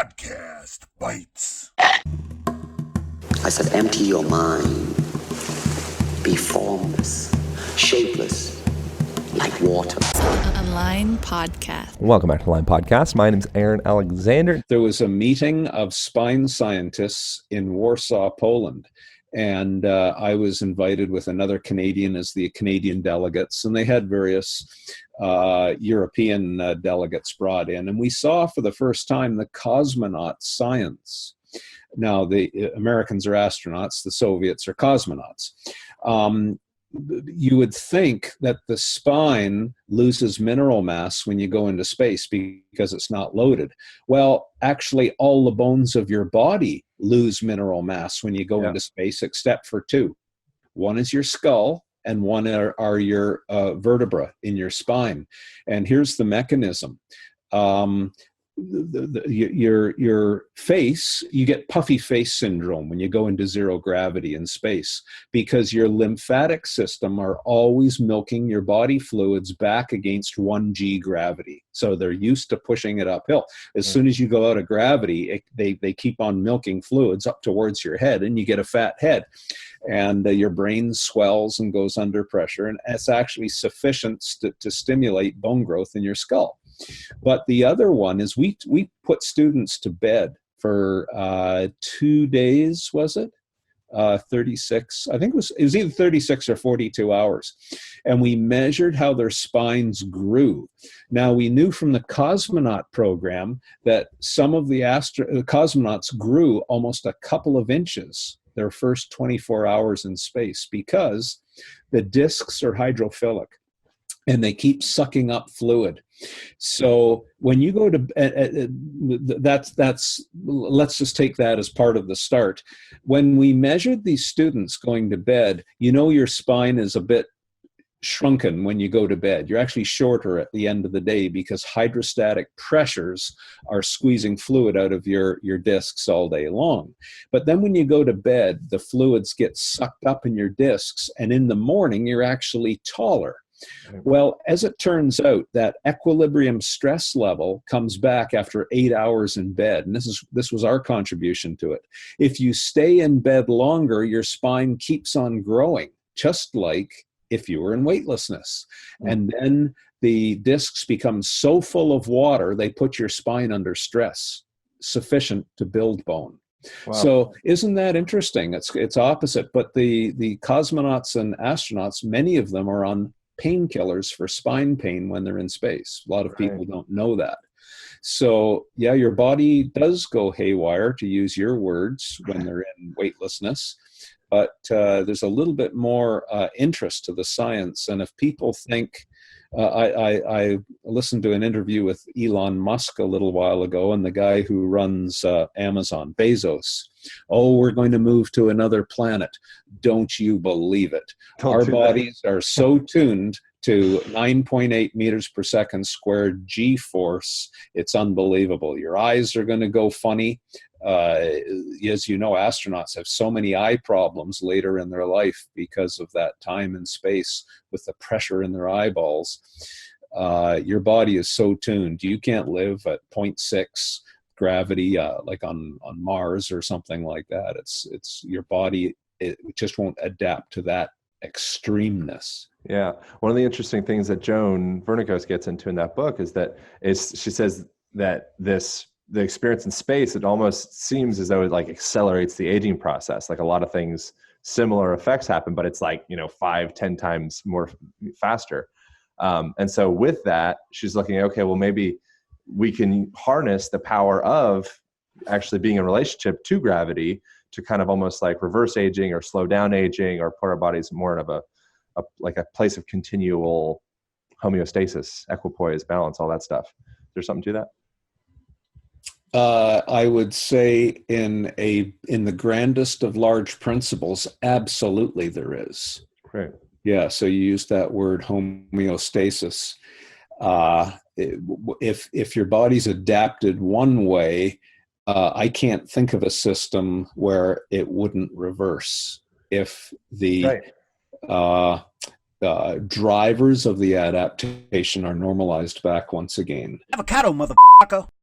Podcast Bites. I said, empty your mind. Be formless, shapeless, like water. A Line Podcast. Welcome back to Line Podcast. My name's Aaron Alexander. There was a meeting of spine scientists in Warsaw, Poland, and I was invited with another Canadian as the Canadian delegates, and they had various European delegates brought in, and we saw for the first time the cosmonaut science. Now, the Americans are astronauts, the Soviets are cosmonauts. You would think that the spine loses mineral mass when you go into space because it's not loaded. Well, actually, all the bones of your body lose mineral mass when you go into space, except for two. One is your skull, and one are your vertebra in your spine. And here's the mechanism. Your face, you get puffy face syndrome when you go into zero gravity in space, because your lymphatic system are always milking your body fluids back against 1g gravity. So they're used to pushing it uphill. As soon as you go out of gravity, they keep on milking fluids up towards your head, and you get a fat head. And your brain swells and goes under pressure, and it's actually sufficient to stimulate bone growth in your skull. But the other one is we put students to bed for 2 days, was it? 36, I think it was either 36 or 42 hours. And we measured how their spines grew. Now, we knew from the cosmonaut program that some of the cosmonauts grew almost a couple of inches their first 24 hours in space, because the discs are hydrophilic and they keep sucking up fluid. So when you go to, let's just take that as part of the start. When we measured these students going to bed, you know your spine is a bit shrunken when you go to bed. You're actually shorter at the end of the day because hydrostatic pressures are squeezing fluid out of your discs all day long. But then when you go to bed, the fluids get sucked up in your discs, and in the morning, you're actually taller. Well, as it turns out, that equilibrium stress level comes back after 8 hours in bed. And this was our contribution to it. If you stay in bed longer, your spine keeps on growing, just like if you were in weightlessness. And then the discs become so full of water, they put your spine under stress, sufficient to build bone. Wow. So isn't that interesting? It's opposite. But the cosmonauts and astronauts, many of them are on painkillers for spine pain when they're in space. A lot of people don't know that. So yeah, your body does go haywire, to use your words, when they're in weightlessness. But there's a little bit more interest to the science. And if people think, I listened to an interview with Elon Musk a little while ago, and the guy who runs Amazon, Bezos. Oh, we're going to move to another planet. Don't you believe it? Our bodies are so tuned to 9.8 meters per second squared G-force. It's unbelievable. Your eyes are going to go funny. As you know, astronauts have so many eye problems later in their life because of that time in space with the pressure in their eyeballs. Your body is so tuned. You can't live at 0.6 gravity like on Mars or something like that. It's your body, it just won't adapt to that extremeness. Yeah. One of the interesting things that Joan Vernikos gets into in that book is she says that the experience in space, it almost seems as though it like accelerates the aging process. Like a lot of things, similar effects happen, but it's like, 5-10 times more faster. And so with that, she's looking at, okay, well, maybe we can harness the power of actually being in relationship to gravity to kind of almost like reverse aging or slow down aging, or put our bodies more of a place of continual homeostasis, equipoise, balance, all that stuff. Is there something to that? I would say in the grandest of large principles, absolutely there is. Great. Yeah, so you use that word homeostasis. If your body's adapted one way, I can't think of a system where it wouldn't reverse. If the drivers of the adaptation are normalized back once again. Avocado, motherfucker.